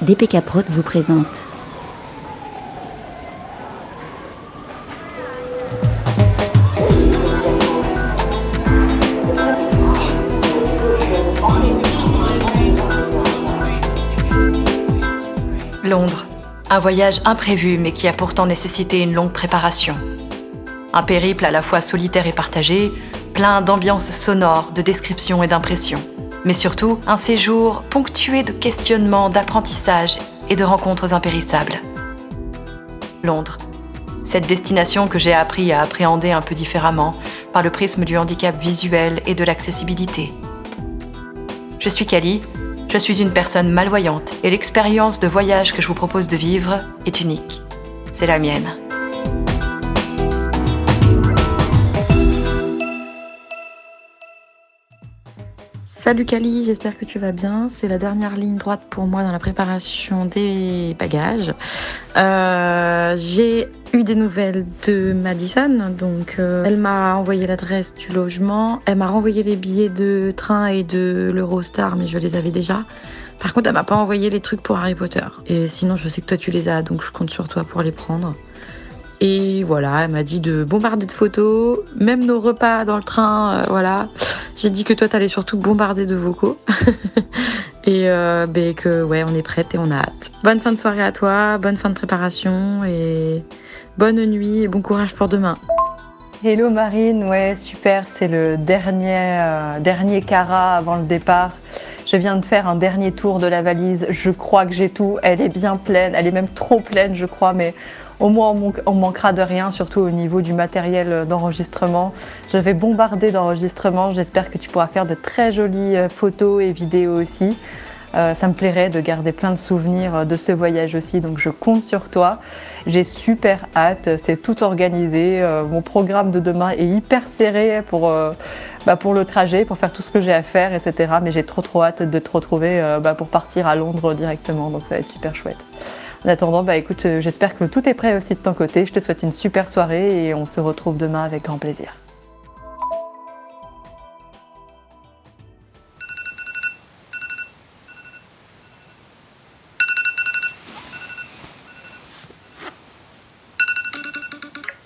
DPK Prod vous présente Londres, un voyage imprévu mais qui a pourtant nécessité une longue préparation. Un périple à la fois solitaire et partagé, plein d'ambiances sonores, de descriptions et d'impressions. Mais surtout, un séjour ponctué de questionnements, d'apprentissages et de rencontres impérissables. Londres, cette destination que j'ai appris à appréhender un peu différemment par le prisme du handicap visuel et de l'accessibilité. Je suis Kali, je suis une personne malvoyante et l'expérience de voyage que je vous propose de vivre est unique. C'est la mienne. Salut Kali, j'espère que tu vas bien. C'est la dernière ligne droite pour moi dans la préparation des bagages. J'ai eu des nouvelles de Madison, donc elle m'a envoyé l'adresse du logement. Elle m'a renvoyé les billets de train et de l'Eurostar, mais je les avais déjà. Par contre, elle m'a pas envoyé les trucs pour Harry Potter. Et sinon, je sais que toi tu les as, donc je compte sur toi pour les prendre. Et voilà, elle m'a dit de bombarder de photos, même nos repas dans le train, voilà. J'ai dit que toi t'allais surtout bombarder de vocaux. Et que ouais, on est prête et on a hâte. Bonne fin de soirée à toi, bonne fin de préparation et bonne nuit et bon courage pour demain. Hello Marine, ouais super, c'est le dernier cara avant le départ. Je viens de faire un dernier tour de la valise, je crois que j'ai tout, elle est bien pleine, elle est même trop pleine je crois, mais au moins on manquera de rien, surtout au niveau du matériel d'enregistrement. Je vais bombarder d'enregistrements, j'espère que tu pourras faire de très jolies photos et vidéos aussi. Ça me plairait de garder plein de souvenirs de ce voyage aussi, donc je compte sur toi. J'ai super hâte, c'est tout organisé. Mon programme de demain est hyper serré pour le trajet, pour faire tout ce que j'ai à faire, etc. Mais j'ai trop hâte de te retrouver pour partir à Londres directement, donc ça va être super chouette. En attendant, écoute, j'espère que tout est prêt aussi de ton côté. Je te souhaite une super soirée et on se retrouve demain avec grand plaisir.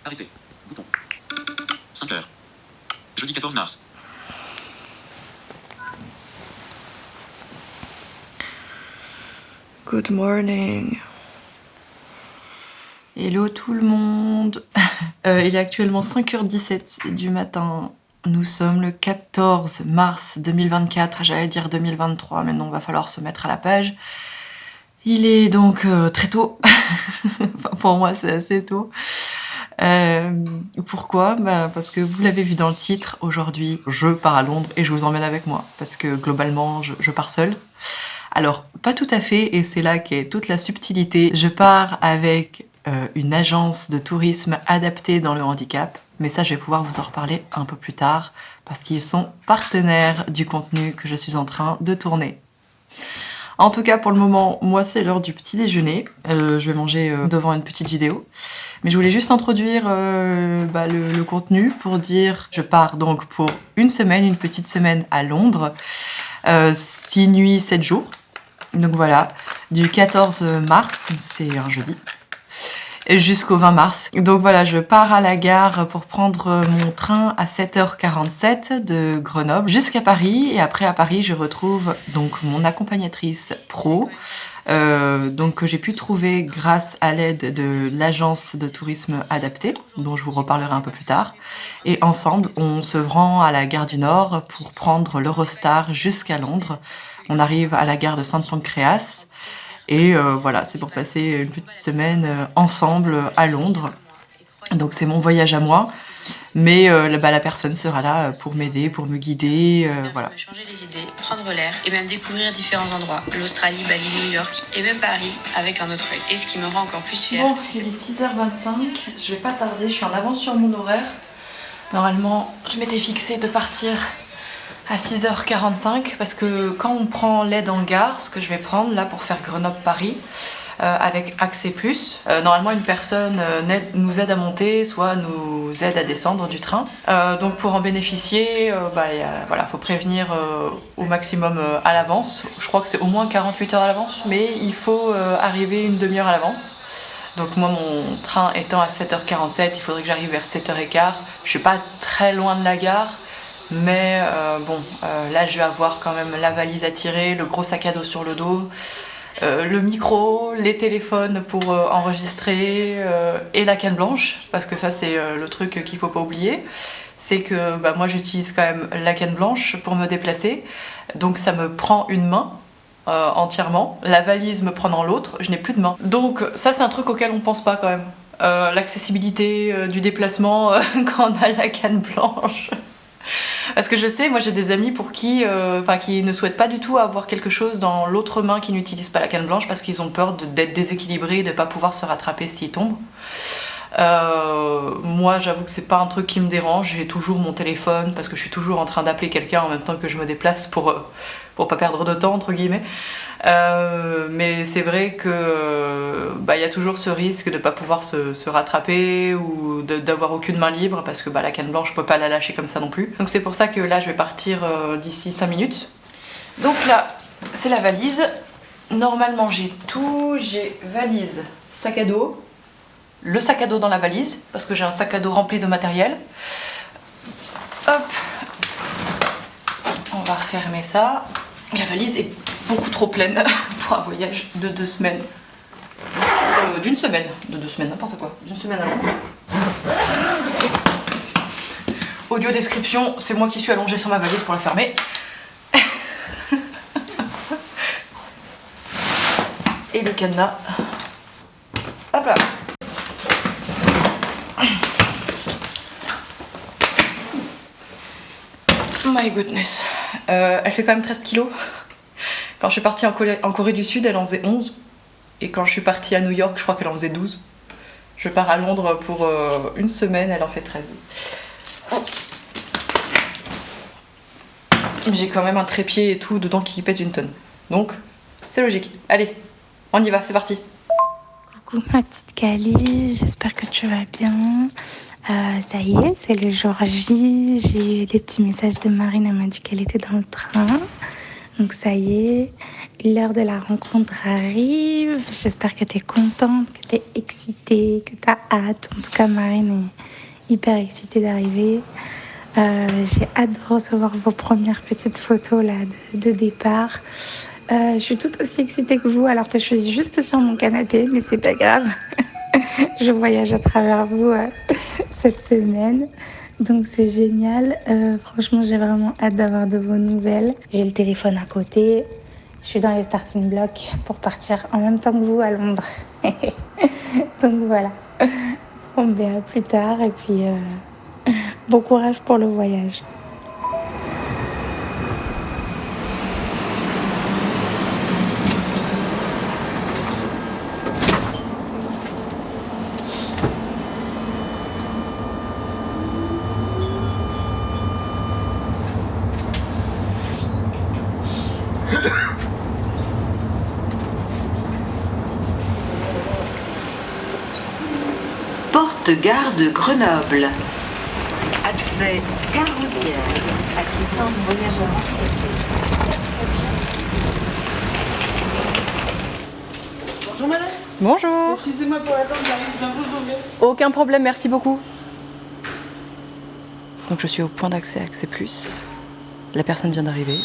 Arrêtez. Bouton. 5 heures. Jeudi 14 mars. Good morning. Hello tout le monde. Il est actuellement 5h17 du matin. Nous sommes le 14 mars 2024. J'allais dire 2023, mais non, va falloir se mettre à la page. Il est donc très tôt. Enfin, pour moi, c'est assez tôt. Pourquoi ? Parce que vous l'avez vu dans le titre, aujourd'hui, je pars à Londres et je vous emmène avec moi. Parce que globalement, je pars seule. Alors, pas tout à fait, et c'est là qu'est toute la subtilité. Je pars avec une agence de tourisme adaptée dans le handicap, mais ça, je vais pouvoir vous en reparler un peu plus tard, parce qu'ils sont partenaires du contenu que je suis en train de tourner. En tout cas, pour le moment, moi, c'est l'heure du petit déjeuner. Je vais manger devant une petite vidéo. Mais je voulais juste introduire le contenu pour dire je pars donc pour une petite semaine à Londres. 6 nuits, 7 jours. Donc voilà, du 14 mars, c'est un jeudi, jusqu'au 20 mars. Donc voilà, je pars à la gare pour prendre mon train à 7h47 de Grenoble jusqu'à Paris. Et après à Paris, je retrouve donc mon accompagnatrice pro, que j'ai pu trouver grâce à l'aide de l'agence de tourisme adaptée, dont je vous reparlerai un peu plus tard. Et ensemble, on se rend à la gare du Nord pour prendre l'Eurostar jusqu'à Londres. On arrive à la gare de Saint-Pancréas. Et voilà, c'est pour passer une petite semaine ensemble à Londres. Donc c'est mon voyage à moi, mais la personne sera là pour m'aider, pour me guider, voilà. Changer les idées, prendre l'air et même découvrir différents endroits. L'Australie, Bali, New York et même Paris avec un autre œil. Et ce qui me rend encore plus fière. Bon, il est 6h25, je vais pas tarder, je suis en avance sur mon horaire. Normalement, je m'étais fixé de partir à 6h45 parce que quand on prend l'aide en gare, ce que je vais prendre là pour faire Grenoble-Paris, avec Accès Plus. Normalement, une personne nous aide à monter, soit nous aide à descendre du train. Donc pour en bénéficier, voilà, faut prévenir au maximum à l'avance. Je crois que c'est au moins 48 heures à l'avance, mais il faut arriver une demi-heure à l'avance. Donc moi, mon train étant à 7h47, il faudrait que j'arrive vers 7h15. Je suis pas très loin de la gare, mais là je vais avoir quand même la valise à tirer, le gros sac à dos sur le dos, le micro, les téléphones pour enregistrer et la canne blanche, parce que ça c'est le truc qu'il faut pas oublier. C'est que moi j'utilise quand même la canne blanche pour me déplacer, donc ça me prend une main. Entièrement, la valise me prend dans l'autre, je n'ai plus de main. Donc ça c'est un truc auquel on pense pas quand même. L'accessibilité du déplacement quand on a la canne blanche. Parce que je sais, moi j'ai des amis pour qui ne souhaitent pas du tout avoir quelque chose dans l'autre main qui n'utilise pas la canne blanche parce qu'ils ont peur d'être déséquilibrés et de ne pas pouvoir se rattraper s'ils tombent. Moi j'avoue que c'est pas un truc qui me dérange, j'ai toujours mon téléphone parce que je suis toujours en train d'appeler quelqu'un en même temps que je me déplace pour pas perdre de temps entre guillemets. Mais c'est vrai que y a toujours ce risque de pas pouvoir se rattraper ou d'avoir aucune main libre parce que la canne blanche je peux pas la lâcher comme ça non plus. Donc c'est pour ça que là je vais partir d'ici 5 minutes. Donc là c'est la valise. Normalement j'ai tout, j'ai valise, sac à dos, le sac à dos dans la valise parce que j'ai un sac à dos rempli de matériel. Hop, on va refermer ça. La valise est beaucoup trop pleine pour un voyage de 2 semaines. D'une semaine, de 2 semaines, n'importe quoi, d'une semaine à Londres. Audio description, c'est moi qui suis allongée sur ma valise pour la fermer. Et le cadenas. Hop là. My goodness. Elle fait quand même 13 kilos. Quand je suis partie en Corée du Sud, elle en faisait 11. Et quand je suis partie à New York, je crois qu'elle en faisait 12. Je pars à Londres pour une semaine, elle en fait 13. J'ai quand même un trépied et tout dedans qui pèse 1 tonne. Donc, c'est logique. Allez, on y va, c'est parti. Coucou ma petite Cali, j'espère que tu vas bien. Ça y est, c'est le jour J. J'ai eu des petits messages de Marine, elle m'a dit qu'elle était dans le train. Donc ça y est, l'heure de la rencontre arrive. J'espère que tu es contente, que tu es excitée, que tu as hâte. En tout cas, Marine est hyper excitée d'arriver. J'ai hâte de recevoir vos premières petites photos là, de départ. Je suis tout aussi excitée que vous alors que je suis juste sur mon canapé, mais c'est pas grave. Je voyage à travers vous cette semaine, donc c'est génial. Franchement, j'ai vraiment hâte d'avoir de vos nouvelles. J'ai le téléphone à côté. Je suis dans les starting blocks pour partir en même temps que vous à Londres. Donc voilà. Bon, à plus tard et puis bon courage pour le voyage. Porte-gare de Grenoble. Accès gare routière. Assistance voyageurs. Bonjour madame. Bonjour. Excusez-moi pour l'attente, j'arrive, je vous ouvrir. Aucun problème, merci beaucoup. Donc je suis au point d'accès Accès Plus. La personne vient d'arriver.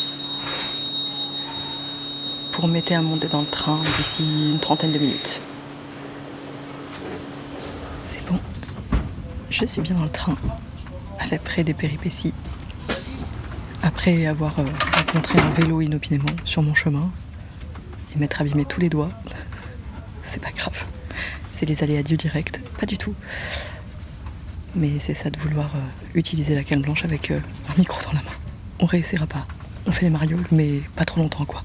Pour m'aider à monter dans le train d'ici une 30aine de minutes. C'est bon. Je suis bien dans le train. Après des péripéties. Après avoir rencontré un vélo inopinément sur mon chemin et m'être abîmé tous les doigts. C'est pas grave. C'est les aléas du direct. Pas du tout. Mais c'est ça de vouloir utiliser la canne blanche avec un micro dans la main. On réessayera pas. On fait les marioles, mais pas trop longtemps, quoi.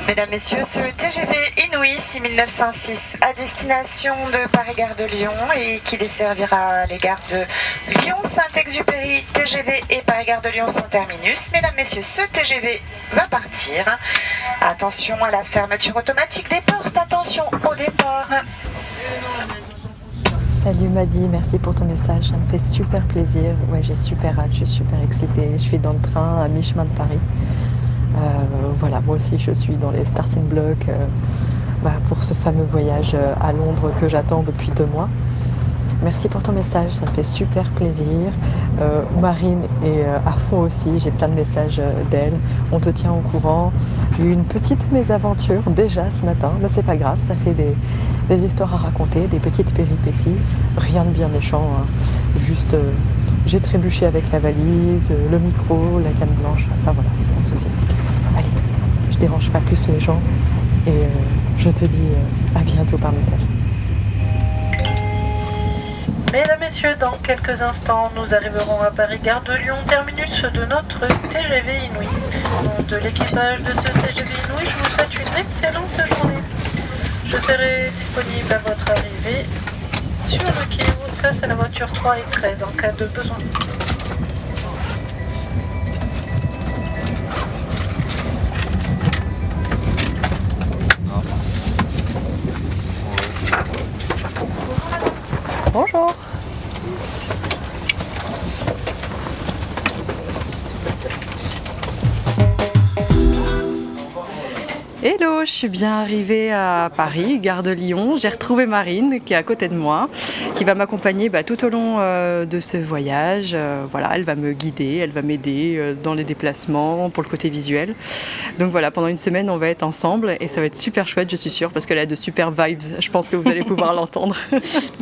Mesdames, Messieurs, ce TGV Inouï 6906 à destination de Paris-Gare de Lyon et qui desservira les gares de Lyon, Saint-Exupéry, TGV et Paris-Gare de Lyon sans terminus. Mesdames, Messieurs, ce TGV va partir. Attention à la fermeture automatique des portes, attention au départ. Salut Maddy, merci pour ton message, ça me fait super plaisir. Ouais, j'ai super hâte, je suis super excitée. Je suis dans le train à mi-chemin de Paris. Voilà, moi aussi je suis dans les starting blocks pour ce fameux voyage à Londres que j'attends depuis 2 mois. Merci pour ton message, ça me fait super plaisir. Marine est à fond aussi, j'ai plein de messages d'elle. On te tient au courant. J'ai eu une petite mésaventure déjà ce matin, mais c'est pas grave, ça fait des histoires à raconter, des petites péripéties. Rien de bien méchant, hein. Juste j'ai trébuché avec la valise, le micro, la canne blanche, enfin voilà, pas de soucis. Allez, je dérange pas plus les gens et je te dis à bientôt par message. Mesdames, Messieurs, dans quelques instants, nous arriverons à Paris-Gare de Lyon, terminus de notre TGV Inouï. Au nom de l'équipage de ce TGV Inouï, je vous souhaite une excellente journée. Je serai disponible à votre arrivée sur le quai face à la voiture 3 et 13 en cas de besoin. Bonjour. Hello, je suis bien arrivée à Paris, gare de Lyon. J'ai retrouvé Marine qui est à côté de moi, qui va m'accompagner tout au long de ce voyage. Voilà, elle va me guider, elle va m'aider dans les déplacements pour le côté visuel. Donc voilà, pendant une semaine, on va être ensemble et ça va être super chouette, je suis sûre, parce qu'elle a de super vibes. Je pense que vous allez pouvoir l'entendre.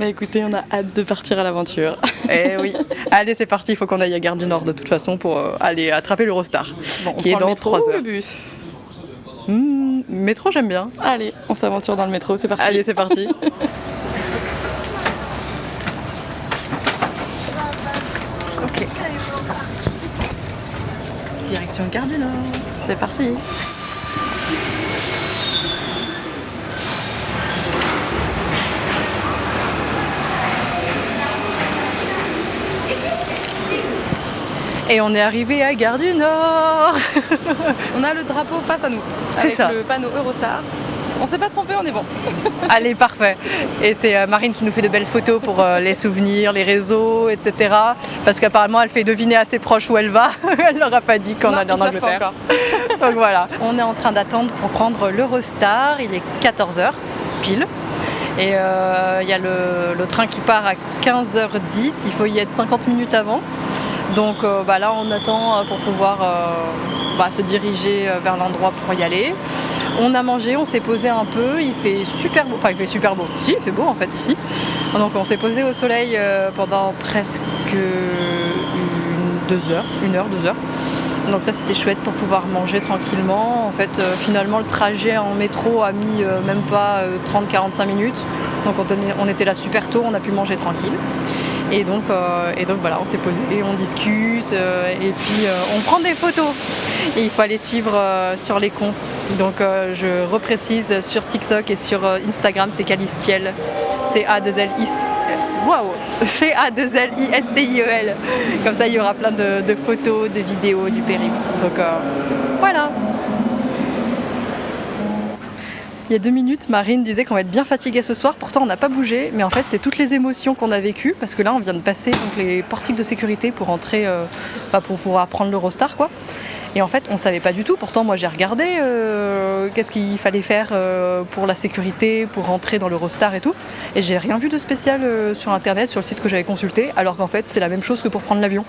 Écoutez, on a hâte de partir à l'aventure. Eh oui. Allez, c'est parti, il faut qu'on aille à Gare du Nord de toute façon pour aller attraper l'Eurostar, qui est dans 3 heures. Le bus. Métro, j'aime bien. Allez, on s'aventure dans le métro, c'est parti. Allez, c'est parti. Ok. Direction Gare du Nord. C'est parti. Et on est arrivé à Gare du Nord. On a le drapeau face à nous, C'est avec ça. le panneau Eurostar. On s'est pas trompé, on est bon. Allez, parfait. Et c'est Marine qui nous fait de belles photos pour les souvenirs, les réseaux, etc. Parce qu'apparemment, elle fait deviner à ses proches où elle va. Elle leur a pas dit qu'on allait en Angleterre. Donc voilà. On est en train d'attendre pour prendre l'Eurostar. Il est 14h pile. Et il y a le train qui part à 15h10. Il faut y être 50 minutes avant. Donc là, on attend pour pouvoir se diriger vers l'endroit pour y aller. On a mangé, on s'est posé un peu, il fait super beau, enfin il fait super beau, si il fait beau en fait ici. Donc on s'est posé au soleil pendant presque 1 heure, 2 heures. Donc ça c'était chouette pour pouvoir manger tranquillement. En fait finalement le trajet en métro a mis même pas 30-45 minutes. Donc on était là super tôt, on a pu manger tranquille. Et donc voilà, on s'est posé, on discute et puis on prend des photos. Et il faut aller suivre sur les comptes. Donc je reprécise sur TikTok et sur Instagram, c'est Calistiel. C-A-2-L-I-S-T-I-E-L. Comme ça, il y aura plein de photos, de vidéos du périple. Donc voilà. Il y a 2 minutes, Marine disait qu'on va être bien fatigué ce soir, pourtant on n'a pas bougé, mais en fait c'est toutes les émotions qu'on a vécues, parce que là on vient de passer donc, les portiques de sécurité pour entrer, pour pouvoir prendre l'Eurostar quoi. Et en fait on ne savait pas du tout, pourtant moi j'ai regardé qu'est-ce qu'il fallait faire pour la sécurité, pour rentrer dans l'Eurostar et tout, et j'ai rien vu de spécial sur internet, sur le site que j'avais consulté, alors qu'en fait c'est la même chose que pour prendre l'avion.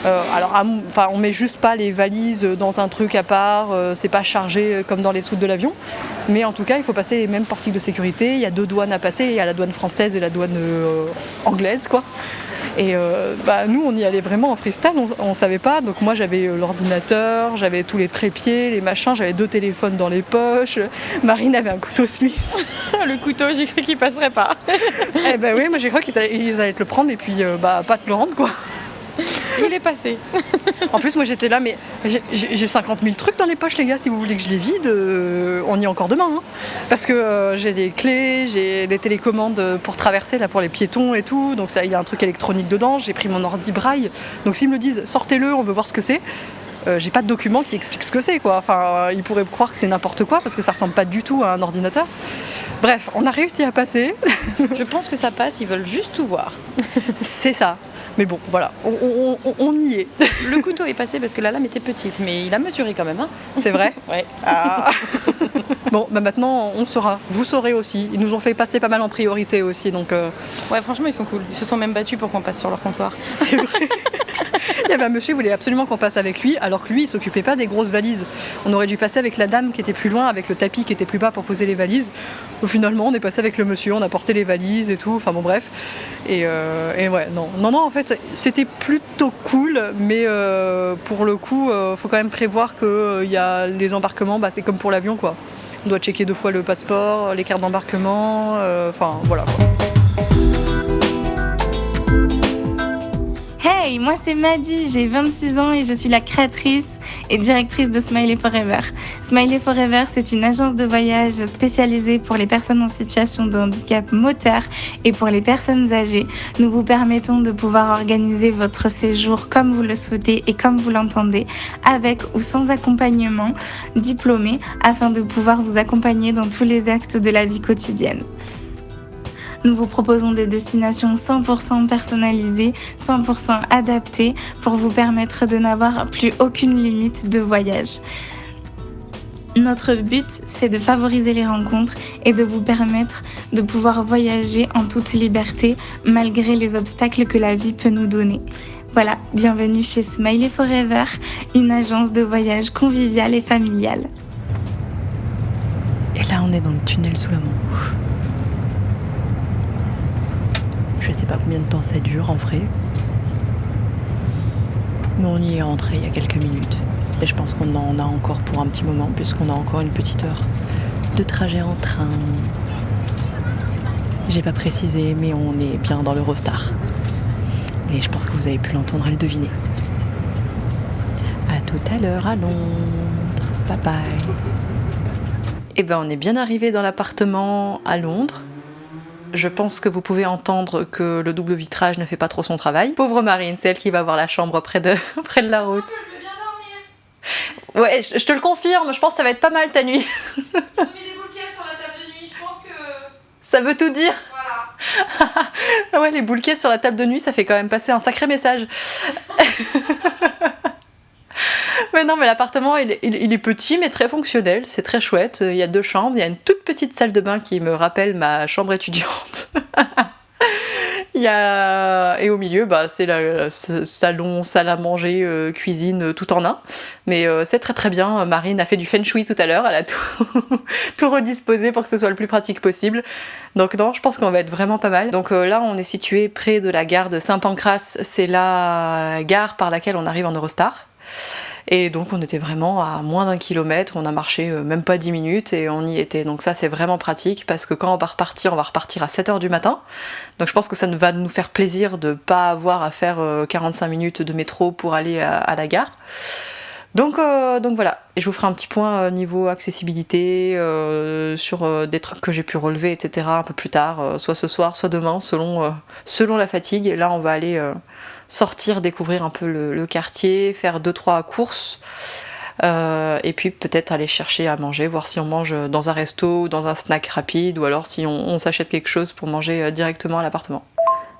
On met juste pas les valises dans un truc à part, c'est pas chargé comme dans les soutes de l'avion, mais en tout cas il faut passer les mêmes portiques de sécurité, il y a 2 douanes à passer, il y a la douane française et la douane anglaise quoi. Et nous on y allait vraiment en freestyle, on savait pas, donc moi j'avais l'ordinateur, j'avais tous les trépieds, les machins, j'avais 2 téléphones dans les poches, Marine avait un couteau suisse. Le couteau, j'ai cru qu'il passerait pas. Eh ben oui, moi j'ai cru qu'ils allaient te le prendre et puis pas te le rendre quoi. Il est passé. En plus, moi j'étais là, mais j'ai 50 000 trucs dans les poches, les gars. Si vous voulez que je les vide, on y est encore demain. Hein. Parce que j'ai des clés, j'ai des télécommandes pour traverser, là, pour les piétons et tout. Donc il y a un truc électronique dedans. J'ai pris mon ordi braille. Donc s'ils me disent sortez-le, on veut voir ce que c'est. J'ai pas de document qui explique ce que c'est, quoi. Enfin, ils pourraient croire que c'est n'importe quoi parce que ça ressemble pas du tout à un ordinateur. Bref, on a réussi à passer. Je pense que ça passe, ils veulent juste tout voir. C'est ça. Mais bon, voilà, on y est. Le couteau est passé parce que la lame était petite, mais il a mesuré quand même. Hein. C'est vrai ? Ouais. Ah. Bon, bah maintenant, on saura. Vous saurez aussi. Ils nous ont fait passer pas mal en priorité aussi, donc... Ouais, franchement, ils sont cool. Ils se sont même battus pour qu'on passe sur leur comptoir. C'est vrai. Il y avait un monsieur qui voulait absolument qu'on passe avec lui, alors que lui, il s'occupait pas des grosses valises. On aurait dû passer avec la dame qui était plus loin, avec le tapis qui était plus bas pour poser les valises. Finalement, on est passé avec le monsieur, on a porté les valises et tout. Enfin bon, bref. Et ouais, non, en fait, c'était plutôt cool, mais pour le coup, faut quand même prévoir que y a les embarquements, c'est comme pour l'avion, quoi. On doit checker 2 fois le passeport, les cartes d'embarquement, enfin voilà, quoi. Hey, moi c'est Maddy, j'ai 26 ans et je suis la créatrice et directrice de Smiley Forever. Smiley Forever, c'est une agence de voyage spécialisée pour les personnes en situation de handicap moteur et pour les personnes âgées. Nous vous permettons de pouvoir organiser votre séjour comme vous le souhaitez et comme vous l'entendez, avec ou sans accompagnement diplômé, afin de pouvoir vous accompagner dans tous les actes de la vie quotidienne. Nous vous proposons des destinations 100% personnalisées, 100% adaptées pour vous permettre de n'avoir plus aucune limite de voyage. Notre but, c'est de favoriser les rencontres et de vous permettre de pouvoir voyager en toute liberté malgré les obstacles que la vie peut nous donner. Voilà, bienvenue chez Smiley Forever, une agence de voyage conviviale et familiale. Et là, on est dans le tunnel sous la Manche. Je sais pas combien de temps ça dure en vrai. Mais on y est rentré il y a quelques minutes. Et je pense qu'on en a encore pour un petit moment, puisqu'on a encore une petite heure de trajet en train. J'ai pas précisé, mais on est bien dans l'Eurostar. Et je pense que vous avez pu l'entendre et le deviner. À tout à l'heure à Londres. Bye bye. Et ben on est bien arrivé dans l'appartement à Londres. Je pense que vous pouvez entendre que le double vitrage ne fait pas trop son travail. Pauvre Marine, c'est elle qui va voir la chambre près de la route. Non, je vais bien dormir. Ouais, je te le confirme, je pense que ça va être pas mal ta nuit. J'ai mis des bouquets sur la table de nuit, je pense que... Ça veut tout dire. Voilà. Ouais, les boules sur la table de nuit, ça fait quand même passer un sacré message. Mais non, mais l'appartement, il est petit, mais très fonctionnel. C'est très chouette. Il y a 2 chambres. Il y a une toute petite salle de bain qui me rappelle ma chambre étudiante. Et au milieu, c'est le salon, salle à manger, cuisine, tout en un. Mais c'est très très bien. Marine a fait du feng shui tout à l'heure. Elle a tout redisposé pour que ce soit le plus pratique possible. Donc non, je pense qu'on va être vraiment pas mal. Donc là, on est situé près de la gare de Saint-Pancras. C'est la gare par laquelle on arrive en Eurostar. Et donc on était vraiment à moins d'1 kilomètre, on a marché même pas 10 minutes et on y était. Donc ça c'est vraiment pratique parce que quand on va repartir à 7h du matin. Donc je pense que ça va nous faire plaisir de pas avoir à faire 45 minutes de métro pour aller à la gare. Donc voilà, et je vous ferai un petit point niveau accessibilité sur des trucs que j'ai pu relever, etc. un peu plus tard, soit ce soir, soit demain, selon la fatigue. Et là on va aller sortir, découvrir un peu le quartier, faire 2-3 courses, et puis peut-être aller chercher à manger, voir si on mange dans un resto ou dans un snack rapide, ou alors si on s'achète quelque chose pour manger directement à l'appartement.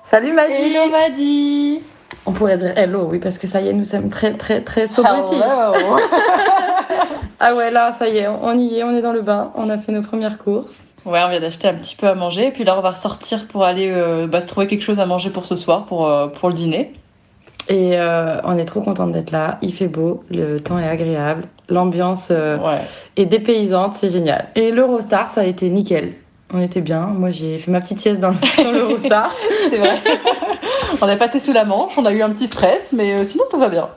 Salut Maddy. Hello Maddy. On pourrait dire hello, oui, parce que ça y est, nous sommes très très très sobriqués. Ah ouais, là, ça y est, on y est, on est dans le bain, on a fait nos premières courses. Ouais, on vient d'acheter un petit peu à manger, et puis là on va ressortir pour aller se trouver quelque chose à manger pour ce soir, pour le dîner. Et on est trop contente d'être là, il fait beau, le temps est agréable, l'ambiance est dépaysante, c'est génial. Et l'Eurostar, ça a été nickel. On était bien, moi j'ai fait ma petite sieste dans l'Eurostar. C'est vrai. On est passé sous la Manche, on a eu un petit stress, mais sinon tout va bien.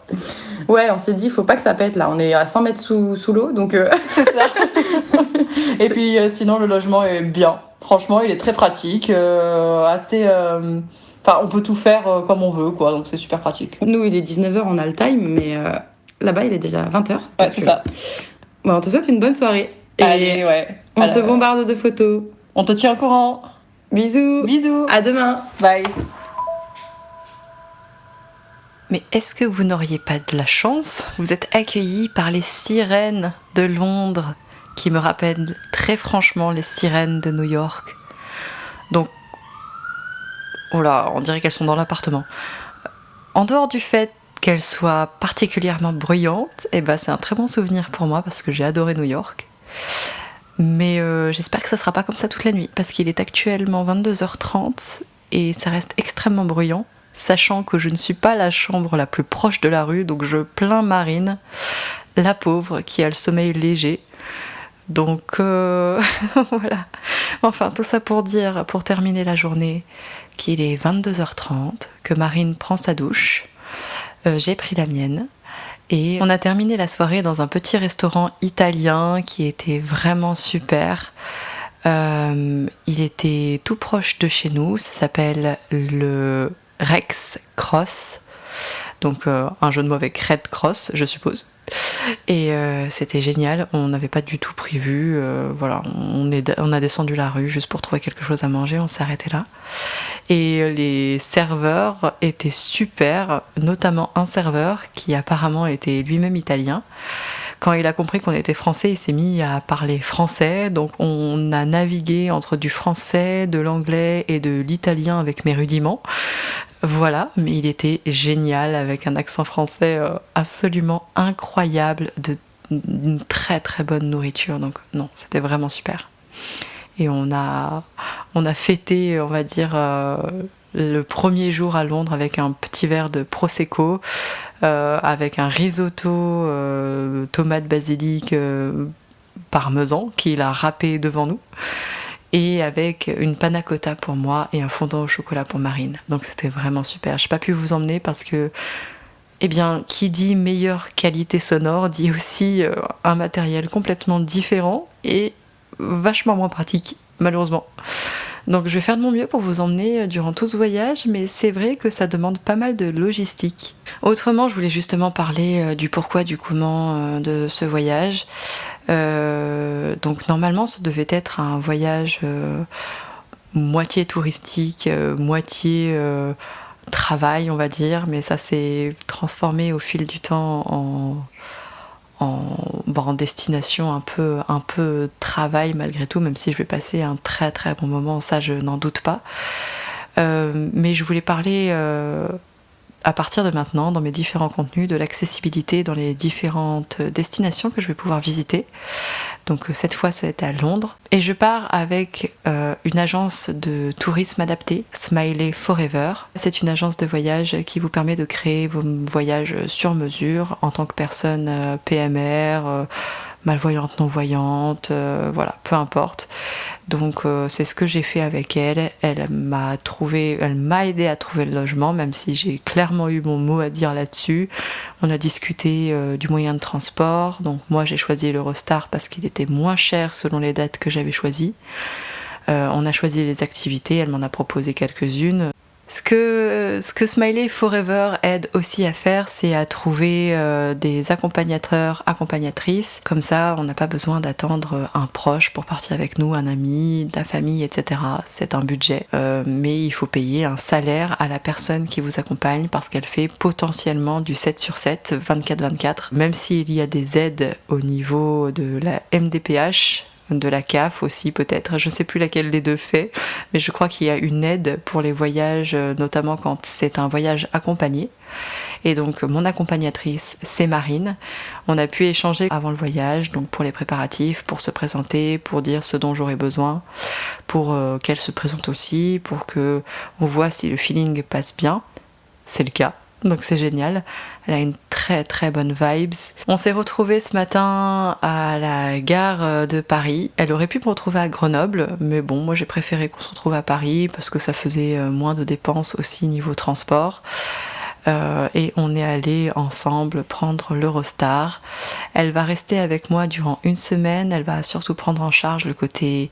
Ouais, on s'est dit, il faut pas que ça pète là, on est à 100 mètres sous l'eau, donc... C'est ça. Et puis sinon le logement est bien. Franchement, il est très pratique, assez Enfin, on peut tout faire comme on veut, quoi, donc c'est super pratique. Nous, il est 19h, on a le time, mais là-bas, il est déjà 20h. Ouais, c'est ça. Bon, on te souhaite une bonne soirée. Et allez, ouais. On te bombarde de photos. On te tient au courant. Bisous. Bisous. À demain. Bye. Mais est-ce que vous n'auriez pas de la chance? Vous êtes accueillis par les sirènes de Londres, qui me rappellent très franchement les sirènes de New York. Donc, oh là, on dirait qu'elles sont dans l'appartement. En dehors du fait qu'elles soient particulièrement bruyantes, eh ben, c'est un très bon souvenir pour moi parce que j'ai adoré New York. Mais j'espère que ça sera pas comme ça toute la nuit, parce qu'il est actuellement 22h30 et ça reste extrêmement bruyant, sachant que je ne suis pas la chambre la plus proche de la rue, donc je plains Marine, la pauvre, qui a le sommeil léger. Donc voilà. Enfin, tout ça pour dire, pour terminer la journée, qu'il est 22h30, que Marine prend sa douche, j'ai pris la mienne, et on a terminé la soirée dans un petit restaurant italien qui était vraiment super. Il était tout proche de chez nous, ça s'appelle le Rex Cross, donc un jeu de mots avec Red Cross, je suppose. Et c'était génial, on n'avait pas du tout prévu, voilà, on a descendu la rue juste pour trouver quelque chose à manger, on s'est arrêté là. Et les serveurs étaient super, notamment un serveur qui apparemment était lui-même italien. Quand il a compris qu'on était français, il s'est mis à parler français, donc on a navigué entre du français, de l'anglais et de l'italien avec mes rudiments. Voilà, mais il était génial avec un accent français absolument incroyable, d'une très très bonne nourriture, donc non, c'était vraiment super. Et on a fêté, on va dire, le premier jour à Londres avec un petit verre de Prosecco, avec un risotto tomate basilic parmesan qu'il a râpé devant nous, et avec une panna cotta pour moi et un fondant au chocolat pour Marine. Donc c'était vraiment super. J'ai pas pu vous emmener parce que, eh bien, qui dit meilleure qualité sonore dit aussi un matériel complètement différent et vachement moins pratique, malheureusement. Donc je vais faire de mon mieux pour vous emmener durant tout ce voyage, mais c'est vrai que ça demande pas mal de logistique. Autrement, je voulais justement parler du pourquoi, du comment de ce voyage. Donc normalement, ça devait être un voyage moitié touristique, moitié travail, on va dire, mais ça s'est transformé au fil du temps en destination un peu travail malgré tout, même si je vais passer un très très bon moment, ça je n'en doute pas. Mais je voulais parler à partir de maintenant, dans mes différents contenus, de l'accessibilité dans les différentes destinations que je vais pouvoir visiter. Donc cette fois, c'est à Londres. Et je pars avec une agence de tourisme adapté, Smiley Forever. C'est une agence de voyage qui vous permet de créer vos voyages sur mesure en tant que personne PMR, malvoyante, non-voyante, voilà, peu importe. Donc c'est ce que j'ai fait avec elle. Elle m'a aidé à trouver le logement, même si j'ai clairement eu mon mot à dire là-dessus. On a discuté du moyen de transport. Donc moi j'ai choisi l'Eurostar parce qu'il était moins cher selon les dates que j'avais choisies. On a choisi les activités, elle m'en a proposé quelques-unes. Ce que Smiley Forever aide aussi à faire, c'est à trouver des accompagnateurs, accompagnatrices. Comme ça, on n'a pas besoin d'attendre un proche pour partir avec nous, un ami, de la famille, etc. C'est un budget. Mais il faut payer un salaire à la personne qui vous accompagne parce qu'elle fait potentiellement du 7 sur 7, 24/24. Même s'il y a des aides au niveau de la MDPH, de la CAF aussi peut-être, je ne sais plus laquelle des deux fait, mais je crois qu'il y a une aide pour les voyages, notamment quand c'est un voyage accompagné. Et donc mon accompagnatrice, c'est Marine. On a pu échanger avant le voyage, donc pour les préparatifs, pour se présenter, pour dire ce dont j'aurais besoin, pour qu'elle se présente aussi, pour que on voit si le feeling passe bien. C'est le cas. Donc c'est génial, elle a une très très bonne vibes. On s'est retrouvés ce matin à la gare de Paris. Elle aurait pu me retrouver à Grenoble, mais bon, moi j'ai préféré qu'on se retrouve à Paris parce que ça faisait moins de dépenses aussi niveau transport. Et on est allés ensemble prendre l'Eurostar. Elle va rester avec moi durant une semaine, elle va surtout prendre en charge le côté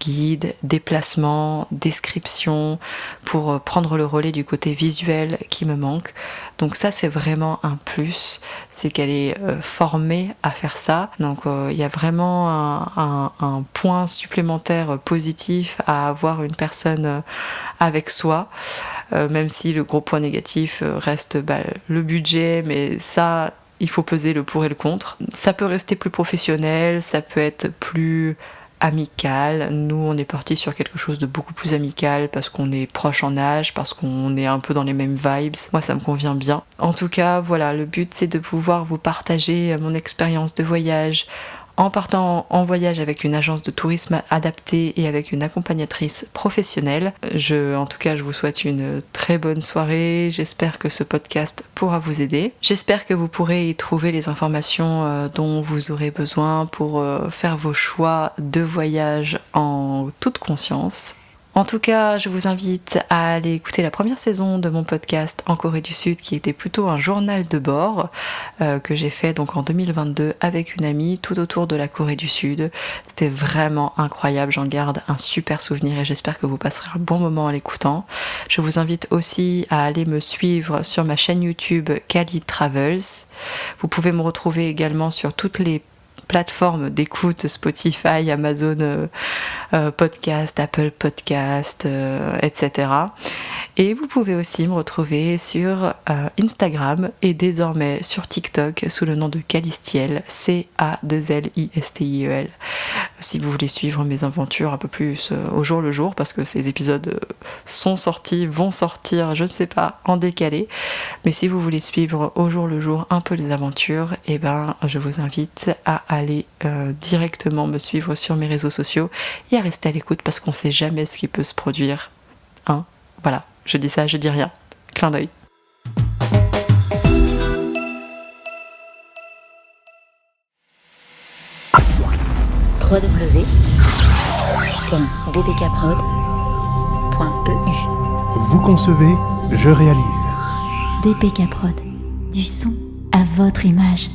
guide, déplacement, description, pour prendre le relais du côté visuel qui me manque. Donc ça c'est vraiment un plus, c'est qu'elle est formée à faire ça. Donc il y a vraiment un point supplémentaire positif à avoir une personne avec soi. Même si le gros point négatif reste le budget, mais ça, il faut peser le pour et le contre. Ça peut rester plus professionnel, ça peut être plus amical. Nous, on est parti sur quelque chose de beaucoup plus amical parce qu'on est proche en âge, parce qu'on est un peu dans les mêmes vibes. Moi, ça me convient bien. En tout cas, voilà, le but, c'est de pouvoir vous partager mon expérience de voyage en partant en voyage avec une agence de tourisme adaptée et avec une accompagnatrice professionnelle. En tout cas, je vous souhaite une très bonne soirée. J'espère que ce podcast pourra vous aider. J'espère que vous pourrez y trouver les informations dont vous aurez besoin pour faire vos choix de voyage en toute conscience. En tout cas, je vous invite à aller écouter la première saison de mon podcast en Corée du Sud, qui était plutôt un journal de bord que j'ai fait donc en 2022 avec une amie tout autour de la Corée du Sud. C'était vraiment incroyable, j'en garde un super souvenir et j'espère que vous passerez un bon moment en l'écoutant. Je vous invite aussi à aller me suivre sur ma chaîne YouTube Cali Travels. Vous pouvez me retrouver également sur toutes les plateformes d'écoute, Spotify, Amazon Podcast, Apple Podcast, etc. Et vous pouvez aussi me retrouver sur Instagram et désormais sur TikTok sous le nom de Calistiel, C-A-2-L-I-S-T-I-E-L. Si vous voulez suivre mes aventures un peu plus au jour le jour, parce que ces épisodes sont sortis, vont sortir, je ne sais pas, en décalé. Mais si vous voulez suivre au jour le jour un peu les aventures, eh ben, je vous invite à aller directement me suivre sur mes réseaux sociaux et à rester à l'écoute parce qu'on ne sait jamais ce qui peut se produire. Hein, voilà, je dis ça, je dis rien. Clin d'œil. www.dpkprod.eu. Vous concevez, je réalise. DPK Prod, du son à votre image.